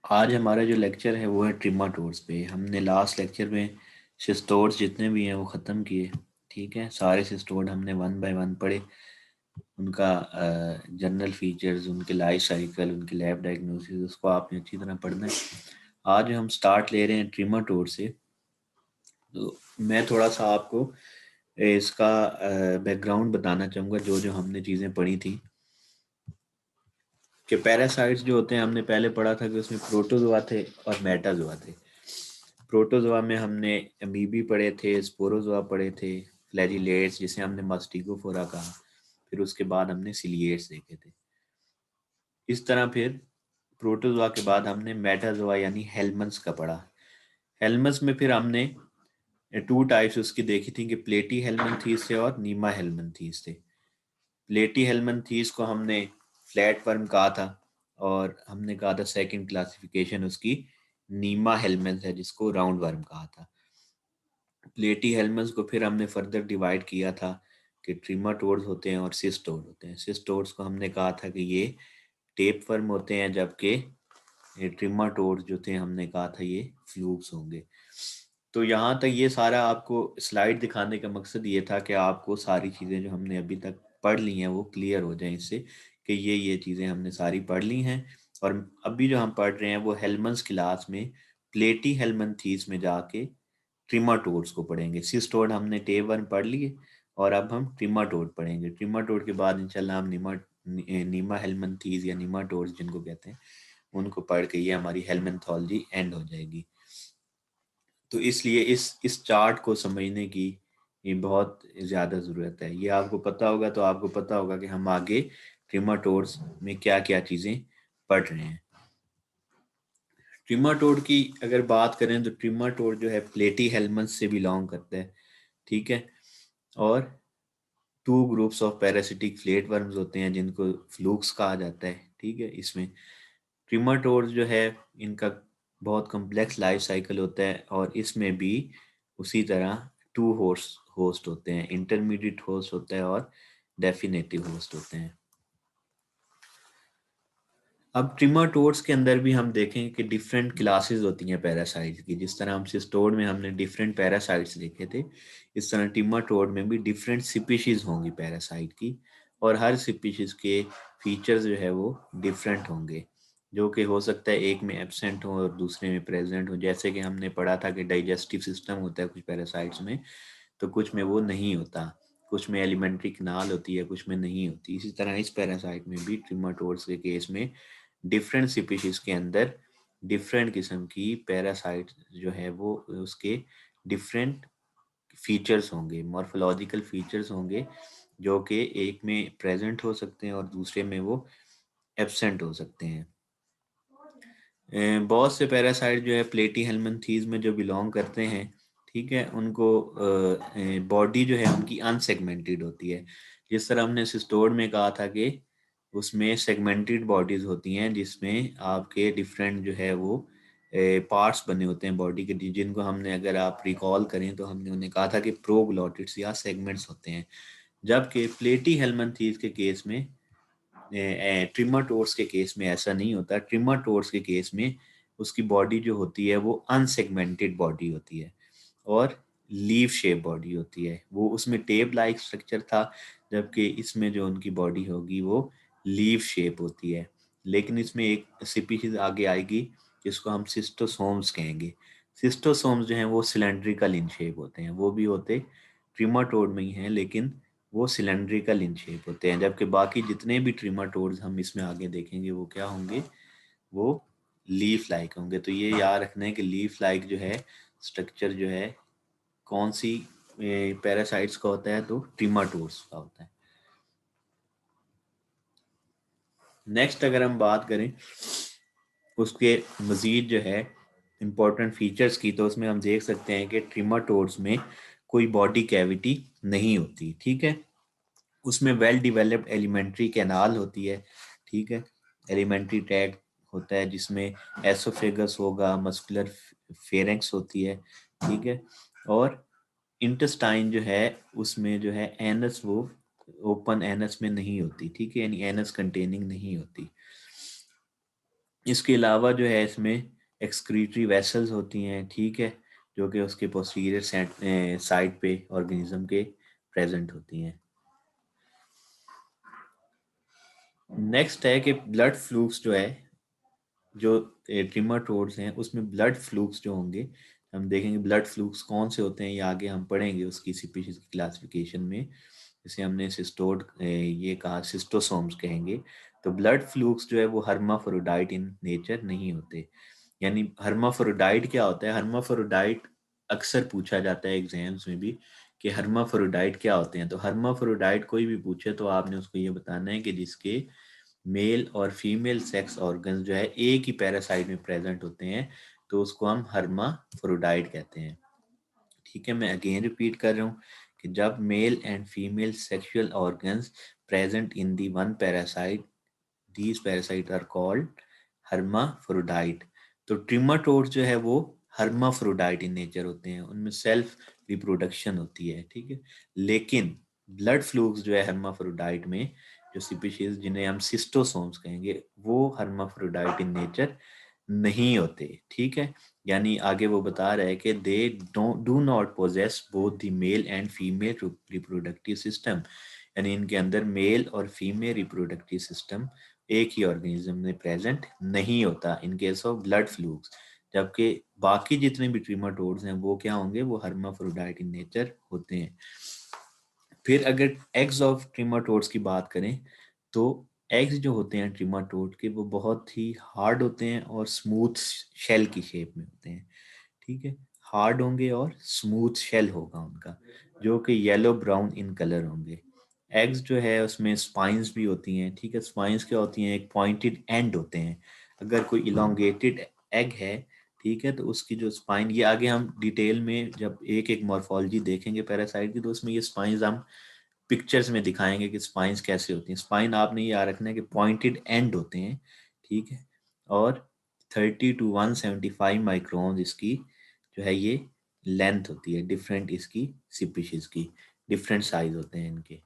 आज हमारा जो लेक्चर है वो है ट्रिमाटोड्स पे। हमने लास्ट लेक्चर में सिस्टोड्स जितने भी हैं वो ख़त्म किए। ठीक है, सारे सिस्टोड हमने वन बाय वन पढ़े, उनका जनरल फीचर्स, उनके लाइफ साइकिल, उनकी लैब डायग्नोसिस, उसको आपने अच्छी तरह पढ़ना है। आज हम स्टार्ट ले रहे हैं ट्रिमाटोड से। तो मैं थोड़ा सा आपको इसका बैकग्राउंड बताना चाहूँगा, जो जो हमने चीज़ें पढ़ी थी। कि पैरासाइट्स जो होते हैं, हमने पहले पढ़ा था कि उसमें प्रोटोजोआ थे और मेटाजोआ थे। प्रोटोजोआ में हमने अमीबी पढ़े थे, स्पोरोजोआ पढ़े थे, फ्लैजिलेट्स जिसे हमने मास्टिगोफोरा कहा, फिर उसके बाद हमने सिलिएट्स देखे थे। इस तरह फिर प्रोटोजोआ के बाद हमने मेटाजोआ यानी हेलमंथ्स का पढ़ा। हेलमंथ्स में फिर हमने टू टाइप्स उसकी देखी थी कि प्लेटी हेलमंथीस थे और नीमा हेलमंथीस थे। प्लेटी हेलमंथीस को हमने फ्लैट वर्म कहा था, और हमने कहा था सेकंड क्लासिफिकेशन उसकी नीमा हेलमेंथ है, जिसको राउंड वर्म कहा था। प्लेटी हेलमेंथ्स को फिर हमने फर्दर डिवाइड किया था कि ट्रिमाटोड्स होते हैं और सिस्टोड होते हैं। सिस्टोड्स को हमने कहा था कि ये टेप वर्म होते हैं, जबकि ये ट्रिमाटोड्स जो थे हमने कहा था ये फ्लूक्स होंगे। तो यहाँ तक ये सारा आपको स्लाइड दिखाने का मकसद ये था कि आपको सारी चीज़ें जो हमने अभी तक पढ़ ली हैं वो क्लियर हो जाए इससे, कि ये चीज़ें हमने सारी पढ़ ली हैं। और अभी जो हम पढ़ रहे हैं वो हेलमंथ्स क्लास में प्लेटी हेलमंथीस में जाके ट्रिमाटोड्स को पढ़ेंगे। सिस्टोड हमने टेवर्म पढ़ लिए, और अब हम ट्रिमाटोड पढ़ेंगे। ट्रिमाटोड के बाद इंशाल्लाह हम नीमा हेलमंथीज या नीमाटोड्स जिनको कहते हैं उनको पढ़ के ये हमारी हेलमेंथोलॉजी एंड हो जाएगी। तो इसलिए इस चार्ट को समझने की ये बहुत ज़्यादा ज़रूरत है। ये आपको पता होगा तो आपको पता होगा कि हम आगे ट्रिमाटोड्स में क्या क्या चीज़ें पढ़ रहे हैं। ट्रिमाटोड की अगर बात करें तो ट्रिमाटोड जो है प्लेटी हेलमंथ से बिलोंग करता है। ठीक है, और two groups of parasitic flat worms होते हैं जिनको फ्लूक्स कहा जाता है। ठीक है, इसमें ट्रिमाटोड्स जो है इनका बहुत कम्प्लेक्स लाइफ साइकिल होता है, और इसमें भी उसी तरह टू होस्ट होस्ट होते हैं, इंटरमीडिएट होस्ट होता है और डेफिनेटिव होस्ट होते हैं। अब ट्रिमाटोड्स के अंदर भी हम देखें कि डिफरेंट क्लासेस होती हैं पैरासाइट्स की। जिस तरह हम सिस्टोड में हमने डिफरेंट पैरासाइट्स देखे थे, इस तरह ट्रिमाटोड में भी डिफरेंट स्पीशीज होंगी पैरासाइट की, और हर स्पीशीज के फीचर्स जो है वो डिफरेंट होंगे, जो कि हो सकता है एक में एब्सेंट हो और दूसरे में प्रेजेंट हो। जैसे कि हमने पढ़ा था कि डाइजेस्टिव सिस्टम होता है कुछ पैरासाइट्स में, तो कुछ में वो नहीं होता, कुछ में एलिमेंट्री कनाल होती है, कुछ में नहीं होती। इसी तरह इस पैरासाइट में भी ट्रिमाटोड्स के केस में डिफरेंट स्पीशीज के अंदर डिफरेंट किस्म की पैरासाइट जो है वो उसके डिफरेंट फीचर्स होंगे, मॉर्फोलॉजिकल फीचर्स होंगे, जो कि एक में प्रेजेंट हो सकते हैं और दूसरे में वो एब्सेंट हो सकते हैं। बहुत से पैरासाइट जो है प्लेटी हेलमिंथीज में जो बिलोंग करते हैं, ठीक है, उनको बॉडी जो है उनकी अनसेगमेंटेड होती है। जिस तरह हमने सिस्टोड में कहा था कि उसमें सेगमेंटेड बॉडीज होती हैं, जिसमें आपके डिफरेंट जो है वो पार्ट्स बने होते हैं बॉडी के, जिनको हमने, अगर आप रिकॉल करें तो हमने उन्हें कहा था कि प्रोग्लोटिड्स या सेगमेंट्स होते हैं। जबकि प्लेटी हेलमिंथीज के केस में, ट्रिमाटोड्स के केस में ऐसा नहीं होता। ट्रिमाटोड्स के केस में उसकी बॉडी जो होती है वो अनसेगमेंटेड बॉडी होती है और लीव शेप बॉडी होती है। वो उसमें टेप लाइक स्ट्रक्चर था, जबकि इसमें जो उनकी बॉडी होगी वो लीव शेप होती है। लेकिन इसमें एक स्पीशीज आगे आएगी जिसको हम सिस्टोसोम्स कहेंगे। सिस्टोसोम्स जो हैं वो सिलेंड्रिकल इन शेप होते हैं, वो भी होते ट्रिमाटोड में ही हैं, लेकिन वो सिलेंड्रिकल इन शेप होते हैं। जबकि बाकी जितने भी ट्रिमाटोड्स हम इसमें आगे देखेंगे वो क्या होंगे, वो लीफ लाइक होंगे। तो ये याद रखना है कि लीफ लाइक जो है स्ट्रक्चर जो है कौन सी पैरासाइट्स का होता है, तो ट्रिमाटोड्स का होता है। नेक्स्ट अगर हम बात करें उसके मज़ीद जो है इम्पोर्टेंट फीचर्स की, तो उसमें हम देख सकते हैं कि ट्रिमाटोड्स में कोई बॉडी कैविटी नहीं होती। ठीक है, उसमें वेल डिवेलप्ड एलिमेंट्री कैनाल होती है। ठीक है, एलिमेंट्री ट्रैक्ट होता है जिसमें एसोफेगस होगा, मस्कुलर फेरेंक्स होती है। ठीक है, और इंटेस्टाइन जो है उसमें जो है एनस वो ओपन एनस में नहीं होती। ठीक है, यानी एनस कंटेनिंग नहीं होती। इसके अलावा जो है इसमें एक्सक्रीटरी वेसल्स होती हैं, ठीक है, जो कि उसके पोस्टीरियर साइड पे ऑर्गेनिज्म के प्रेजेंट होती हैं। नेक्स्ट है कि ब्लड फ्लूक्स जो है, जो ट्रिमाटोड्स हैं उसमें ब्लड फ्लूक्स जो होंगे, हम देखेंगे ब्लड फ्लूक्स कौन से होते हैं, ये आगे हम पढ़ेंगे उसकी स्पीशीज की क्लासिफिकेशन में। जैसे हमने सिस्टोड ये कहा सिस्टोसोम्स कहेंगे, तो ब्लड फ्लूक्स जो है वो हर्माफ्रोडाइट इन नेचर नहीं होते। यानी हर्माफ्रोडाइट क्या होता है? हर्माफ्रोडाइट अक्सर पूछा जाता है एग्जाम्स में भी कि हर्माफ्रोडाइट क्या होते हैं। तो हर्माफ्रोडाइट कोई भी पूछे तो आपने उसको ये बताना है कि जिसके मेल और फीमेल सेक्स ऑर्गन्स जो है एक ही पैरासाइट में प्रेजेंट होते हैं, तो उसको हम हर्माफ्रोडाइट कहते हैं। ठीक है, मैं अगेन रिपीट कर रहा हूँ कि जब male and female sexual organs present in the one parasite, these parasites are called hermaphrodite। तो ट्रिमाटोड जो है वो हर्माफ्रोडाइट इन नेचर होते हैं, उनमें सेल्फ रिप्रोडक्शन होती है, ठीक है। लेकिन ब्लड फ्लूक्स जो है हर्माफ्रोडाइट में, जो स्पीशीज जिन्हें हम सिस्टोसोम्स कहेंगे, वो हर्माफ्रोडाइट इन नेचर नहीं होते, ठीक है। यानी आगे वो बता रहा है कि they do not possess both the male and female reproductive system, यानी इनके अंदर मेल और फीमेल रिप्रोडक्टिव सिस्टम एक ही ऑर्गेनिज्म में प्रेजेंट नहीं होता इन केस ऑफ ब्लड फ्लूक्स। जबकि बाकी जितने भी ट्रिमाटोड्स हैं वो क्या होंगे? वो हर्माफ्रोडाइट इन नेचर होते हैं। फिर अगर एग्स ऑफ ट्रिमाटोड्स की बात करें, तो एग्स जो होते हैं ट्रिमाटोड के वो बहुत ही हार्ड होते हैं और स्मूथ शेल की शेप में होते हैं, ठीक है। हार्ड होंगे और स्मूथ शेल होगा उनका, जो कि येलो ब्राउन इन कलर होंगे। एग्स जो है उसमें स्पाइंस भी होती हैं, ठीक है। स्पाइंस क्या होती हैं? एक पॉइंटेड एंड होते हैं। अगर कोई इलोंगेटेड एग है, ठीक है, तो उसकी जो स्पाइन, ये आगे हम डिटेल में जब एक एक मॉर्फोलॉजी देखेंगे पैरासाइट की, तो उसमें ये स्पाइंस हम पिक्चर्स में दिखाएंगे कि स्पाइंस कैसे होती हैं। स्पाइन आपने ये याद रखना है कि पॉइंटेड एंड होते हैं, ठीक है। और 30 to 175 माइक्रोन इसकी जो है ये लेंथ होती है। डिफरेंट इसकी स्पीशीज की डिफरेंट साइज होते हैं इनके।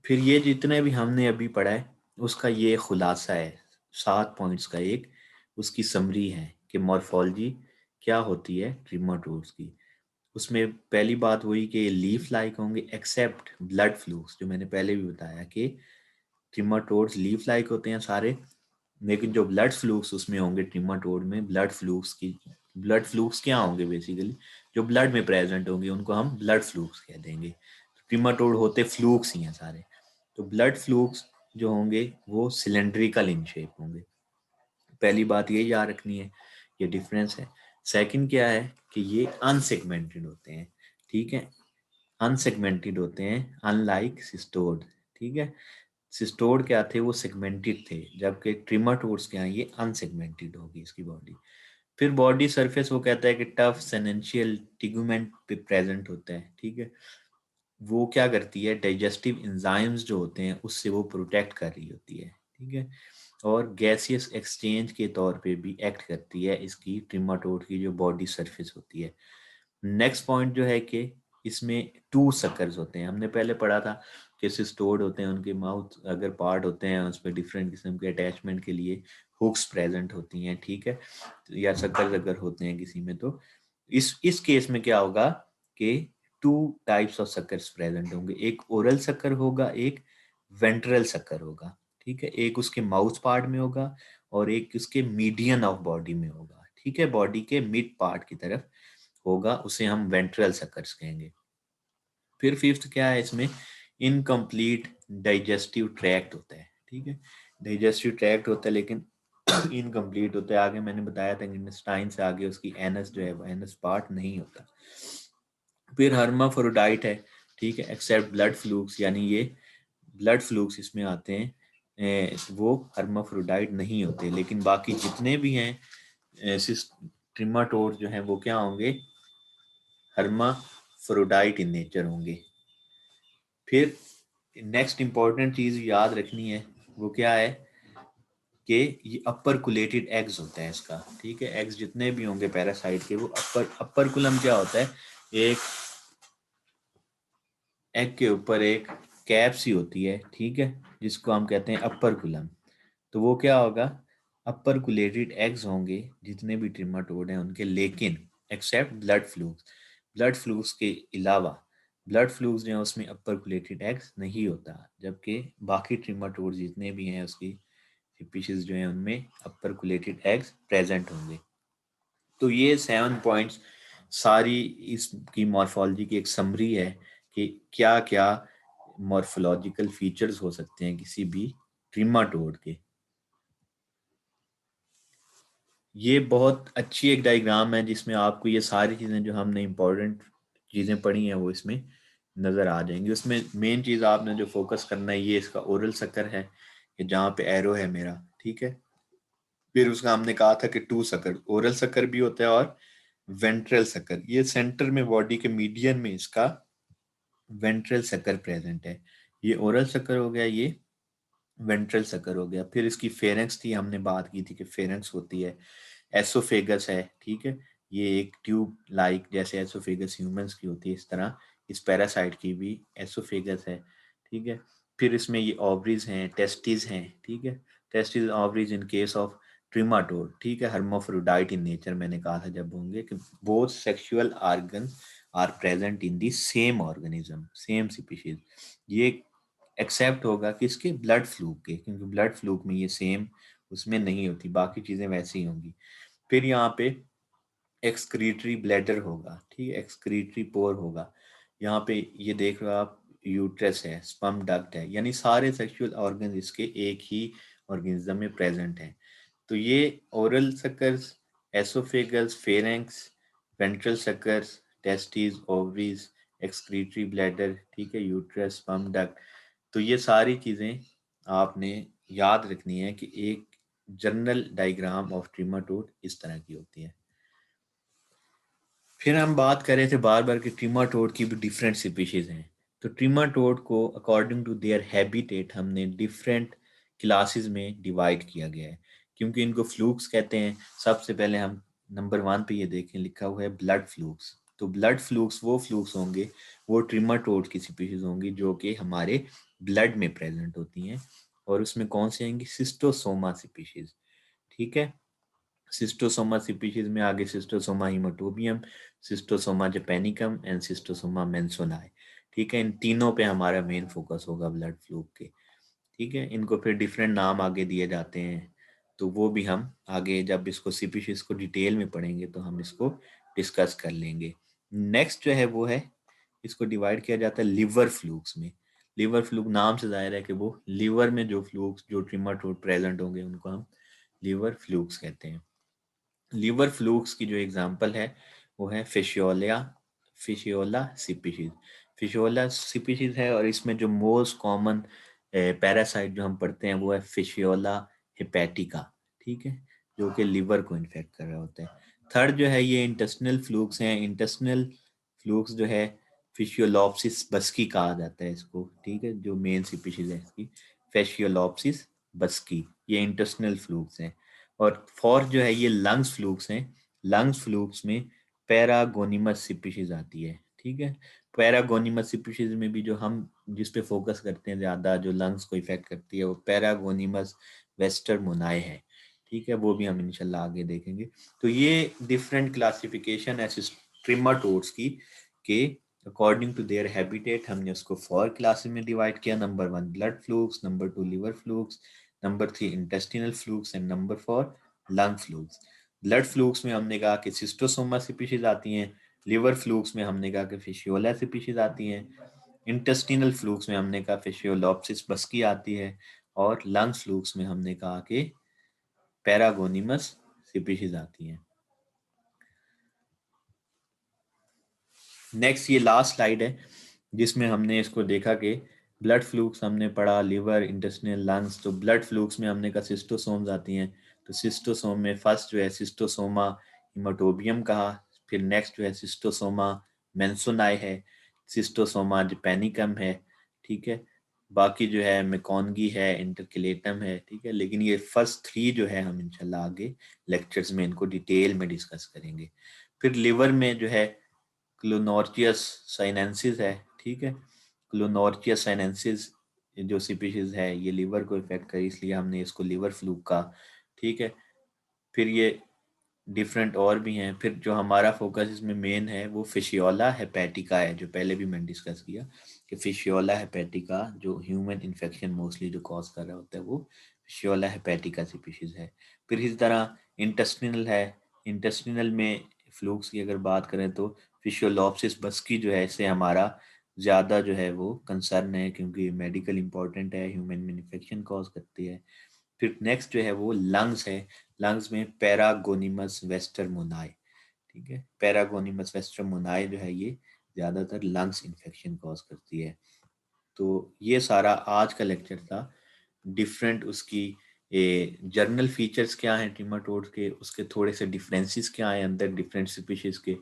फिर ये जितने भी हमने अभी पढ़ा है उसका ये खुलासा है, 7 पॉइंट्स का एक उसकी समरी है कि मॉर्फोलॉजी क्या होती है ट्रिमाटोड्स की। उसमें पहली बात वही कि लीफ लाइक होंगे एक्सेप्ट ब्लड फ्लूक्स, जो मैंने पहले भी बताया कि ट्रिमाटोड्स लीफ लाइक होते हैं सारे, लेकिन जो ब्लड फ्लूक्स उसमें होंगे ट्रिमाटोड में, ब्लड फ्लूक्स क्या होंगे? बेसिकली जो ब्लड में प्रेजेंट होंगे उनको हम ब्लड फ्लूक्स कह देंगे। ट्रिमाटोड होते फ्लूक्स ही हैं सारे। तो ब्लड फ्लूक्स जो होंगे वो सिलेंड्रिकल इन शेप होंगे। पहली बात ये याद रखनी है, ये डिफरेंस है। सेकंड क्या है कि ये अनसेगमेंटेड होते हैं, ठीक है। अनसेगमेंटेड होते हैं अनलाइक सिस्टोड, ठीक है। सिस्टोड क्या थे? वो सेगमेंटेड थे, जबकि ट्रिमाटोड्स क्या हैं? ये अनसेगमेंटेड होगी इसकी बॉडी। फिर बॉडी सरफेस वो कहता है कि टफ सेनेंशियल टिगुमेंट पे प्रेजेंट होता है, ठीक है। वो क्या करती है? डाइजेस्टिव एंजाइम्स जो होते हैं उससे वो प्रोटेक्ट कर रही होती है, ठीक है। और गैसियस एक्सचेंज के तौर पे भी एक्ट करती है इसकी ट्रिमाटोड की जो बॉडी सरफेस होती है। नेक्स्ट पॉइंट जो है कि इसमें टू सकर्स होते हैं। हमने पहले पढ़ा था कि सिस्टोड होते हैं, उनके माउथ अगर पार्ट होते हैं उस पर डिफरेंट किस्म के अटैचमेंट के लिए हुक्स प्रेजेंट होती हैं, ठीक है, या सकर्स अगर होते हैं किसी में, तो इस केस में क्या होगा कि two types of suckers present होंगे। एक ओरल सकर होगा, एक वेंट्रल सकर होगा, ठीक है। एक उसके माउथ पार्ट में होगा और एक उसके मीडियन ऑफ बॉडी में होगा, ठीक है, बॉडी के मिड पार्ट की तरफ होगा, उसे हम वेंट्रल सकर्स कहेंगे। फिर फिफ्थ क्या है इसमें? इनकम्प्लीट डाइजेस्टिव ट्रैक्ट होता है, ठीक है। डाइजेस्टिव ट्रैक्ट होता है लेकिन इनकम्प्लीट होता है। आगे मैंने बताया था इंटेस्टाइन से आगे उसकी एनस जो है वो एनस पार्ट नहीं होता। फिर हर्माफ्रोडाइट है, ठीक है, एक्सेप्ट ब्लड फ्लूक्स, यानी ये ब्लड फ्लूक्स इसमें आते हैं, वो हर्माफ्रोडाइट नहीं होते। लेकिन बाकी जितने भी हैं ट्रिमाटोड जो हैं वो क्या होंगे? हर्माफ्रोडाइट इन नेचर होंगे। फिर नेक्स्ट इंपॉर्टेंट चीज याद रखनी है, वो क्या है कि ये अपर कुलेटेड एग्स होता है इसका, ठीक है। एग्स जितने भी होंगे पैरासाइट के वो अपर कुलम क्या होता है? एक एग के ऊपर एक कैप सी होती है, ठीक है, जिसको हम कहते हैं अपर कुलम। तो वो क्या होगा, अपरकुलेटेड एग्स होंगे जितने भी ट्रिमाटोड हैं उनके, लेकिन except blood flukes, blood flukes के अलावा, ब्लड फ्लूक्स जो है उसमें अपरकुलेटेड एग्स नहीं होता, जबकि बाकी ट्रिमाटोड जितने भी हैं उसकी स्पीशीज जो है उनमें अपरकुलेटेड एग्स प्रेजेंट होंगे। तो ये 7 पॉइंट्स सारी इसकी मॉर्फोलॉजी की एक समरी है कि क्या क्या मॉर्फोलॉजिकल फीचर्स हो सकते हैं किसी भी ट्रिमाटोड के। ये बहुत अच्छी एक डायग्राम है जिसमें आपको ये सारी चीज़ें जो हमने इम्पोर्टेंट चीज़ें पढ़ी हैं वो इसमें नज़र आ जाएंगी। उसमें मेन चीज़ आपने जो फोकस करना है ये इसका ओरल सकर है, कि जहाँ पे एरो है मेरा, ठीक है। फिर उसका हमने कहा था कि 2 सकर, ओरल सकर भी होता है और वेंट्रल सकर, ये सेंटर में बॉडी के मीडियन में इसका वेंट्रल सकर प्रेजेंट है। ये ओरल सकर हो गया, ये वेंट्रल सकर हो गया। फिर इसकी फेरेंक्स थी, हमने बात की थी कि फेरेंक्स होती है, एसोफेगस है, ठीक है। ये एक ट्यूब लाइक, जैसे एसोफेगस ह्यूमंस की होती है इस तरह इस पैरासाइट की भी एसोफेगस है, ठीक है। फिर इसमें ये ओवरीज हैं, टेस्टिस हैं, ठीक है। Testis ovaries in case of trematode, ठीक है। हर्माफ्रोडाइट इन नेचर मैंने कहा था जब होंगे कि both sexual organ are present in the same organism, same species. ये एक्सेप्ट होगा किसके, ब्लड फ्लूक के, क्योंकि ब्लड फ्लूक में ये सेम उसमें नहीं होती, बाकी चीजें वैसी ही होंगी। फिर यहाँ पे एक्सक्रीटरी ब्लैडर होगा, ठीक है, एक्सक्रीटरी पोर होगा। यहाँ पे ये देख रहे हो आप, यूट्रस है, स्पर्म डक्ट है, यानी सारे सेक्सुअल ऑर्गन इसके एक ही ऑर्गेनिज्म में प्रेजेंट हैं। तो ये oral suckers, oesophagus, pharynx, ventral suckers, testis, ovaries, excretory bladder, ठीक है, यूट्रस, स्पर्म डक्ट। तो ये सारी चीज़ें आपने याद रखनी है कि एक जनरल डायग्राम ऑफ ट्रिमाटोड इस तरह की होती है। फिर हम बात कर रहे थे बार बार कि ट्रिमाटोड की भी डिफरेंट स्पीशीज हैं। तो ट्रिमाटोड को अकॉर्डिंग टू देयर हैबिटेट हमने डिफरेंट क्लासेस में डिवाइड किया गया है, क्योंकि इनको फ्लूक्स कहते हैं। सबसे पहले हम नंबर 1 पे ये देखें, लिखा हुआ है ब्लड फ्लूक्स। तो ब्लड फ्लूक्स वो फ्लूक्स होंगे, वो ट्रिमाटोड की स्पीशीज होंगी जो कि हमारे ब्लड में प्रेजेंट होती हैं। और उसमें कौन सी आएंगी, सिस्टोसोमा स्पीशीज, ठीक है। सिस्टोसोमा स्पीशीज में आगे सिस्टोसोमा हिमाटोबियम, सिस्टोसोमा जैपेनिकम एंड सिस्टोसोमा मेंसोनाई, ठीक है। इन तीनों पे हमारा मेन फोकस होगा ब्लड फ्लू के, ठीक है। इनको फिर डिफरेंट नाम आगे दिए जाते हैं, तो वो भी हम आगे जब इसको स्पीशीज को डिटेल में पढ़ेंगे तो हम इसको डिस्कस कर लेंगे। नेक्स्ट जो है वो है, इसको डिवाइड किया जाता है लिवर फ्लूक्स में। लिवर फ्लूक नाम से जाहिर है कि वो लिवर में जो फ्लूक्स, जो ट्रिमाटोड प्रेजेंट होंगे उनको हम लिवर फ्लूक्स कहते हैं। लीवर फ्लूक्स की जो एग्जांपल है वो है Fasciola, Fasciola species. Fasciola species है, और इसमें जो मोस्ट कॉमन पैरासाइट जो हम पढ़ते हैं वो है फिशियोला हिपैटिका, ठीक है, जो कि लिवर को इन्फेक्ट कर रहे होते हैं। थर्ड जो है ये इंटेस्टिनल फ्लूक्स हैं। इंटेस्टिनल फ्लूक्स जो है फिशियोलॉप्सिस बस्की कहा जाता है इसको, ठीक है, जो मेन स्पीशीज है इसकी फिशियोलॉप्सिस बस्की, ये इंटेस्टिनल फ्लूक्स हैं। और फोर्थ जो है ये लंग्स फ्लूक्स हैं। लंग्स फ्लूक्स में पैरागोनिमस स्पीशीज आती है, ठीक है। पैरागोनिमस स्पीशीज में भी जो हम जिस पे फोकस करते हैं ज्यादा, जो लंग्स को इफेक्ट करती है, वो पैरागोनिमस वेस्टर मोनाए है, ठीक है। वो भी हम इंशाल्लाह आगे देखेंगे। तो ये डिफरेंट क्लासिफिकेशन है ट्रिमाटोड्स की, के अकॉर्डिंग टू देयर हैबिटेट हमने उसको 4 क्लासेस में डिवाइड किया। Number 1 blood flukes, number 2 liver flukes, number 3 intestinal flukes and number 4 lung flukes. Blood flukes में हमने कहा कि सिस्टोसोमा स्पीशीज आती हैं। लिवर फ्लूक्स में हमने कहा कि फिशियोला स्पीशीज आती हैं। इंटेस्टिनल फ्लूक्स में हमने कहा फिशियोलॉप्सिस बस्की आती है। और लंग फ्लूक्स में हमने कहा कि पैरागोनिमस स्पीशीज आती हैं। नेक्स्ट ये लास्ट स्लाइड है जिसमें हमने इसको देखा कि ब्लड फ्लूक्स हमने पढ़ा, लिवर, इंटेस्टिनल, लंग्स। तो ब्लड फ्लूक्स में हमने कहा सिस्टोसोम्स आती हैं। तो सिस्टोसोम में फर्स्ट जो है सिस्टोसोमा हिमाटोबियम कहा, फिर नेक्स्ट जो है सिस्टोसोमा मेंसोनाई है, सिस्टोसोमा जैपेनिकम है, ठीक है। बाकी जो है मेकॉनगी है, इंटरकेलेटम है, ठीक है। लेकिन ये फर्स्ट 3 जो है हम इंशाल्लाह आगे लेक्चर्स में इनको डिटेल में डिस्कस करेंगे। फिर लिवर में जो है क्लोनोर्चियस साइनेंसिस है, ठीक है। क्लोनोर्चियस साइनेंसिस जो स्पीशीज है ये लिवर को इफेक्ट करे, इसलिए हमने इसको लिवर फ्लूक का। ठीक है, फिर ये डिफरेंट और भी हैं। फिर जो हमारा फोकस इसमें मेन है वो फिशियोला हेपेटिका है, जो पहले भी मैंने डिस्कस किया कि फिशियोला हेपेटिका जो ह्यूमन इन्फेक्शन मोस्टली जो कॉज कर रहा होता है वो फिशियोला हेपेटिका स्पीशीज है। फिर इस तरह इंटेस्टिनल है। इंटेस्टिनल में फ्लूक्स की अगर बात करें तो फिशियोलॉप्सिस बस्की जो है, इससे हमारा ज़्यादा जो है वो कंसर्न है, क्योंकि मेडिकल इंपॉर्टेंट है, ह्यूमन में इन्फेक्शन कॉज करती है। फिर नेक्स्ट जो है वो लंग्स है। लंग्स में पैरागोनिमस वेस्टर मोनाई। ठीक है, पैरागोनिमस वेस्टर मोनाई जो है ये ज़्यादातर लंग्स इन्फेक्शन कॉज करती है। तो ये सारा आज का लेक्चर था। डिफरेंट उसकी जर्नल फीचर्स क्या हैं ट्रिमाटोड्स के, उसके थोड़े से डिफरेंसेस क्या हैं अंदर डिफरेंट स्पीशीज के।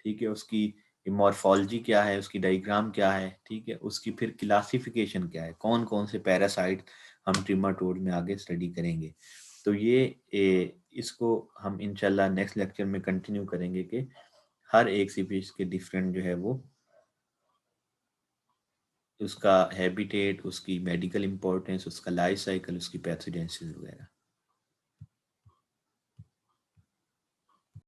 ठीक है, उसकी मॉर्फोलॉजी क्या है, उसकी डायग्राम क्या है। ठीक है, उसकी फिर क्लासिफिकेशन क्या है, कौन कौन से पैरासाइट हम ट्रिमाटोड में आगे स्टडी करेंगे। तो ये इसको हम इंशाल्लाह नेक्स्ट लेक्चर में कंटिन्यू करेंगे कि हर एक स्पीशीज के डिफरेंट जो है वो उसका हैबिटेट, उसकी मेडिकल इंपॉर्टेंस, उसका लाइफ साइकिल, उसकी पैथोजेनेसिस वगैरह।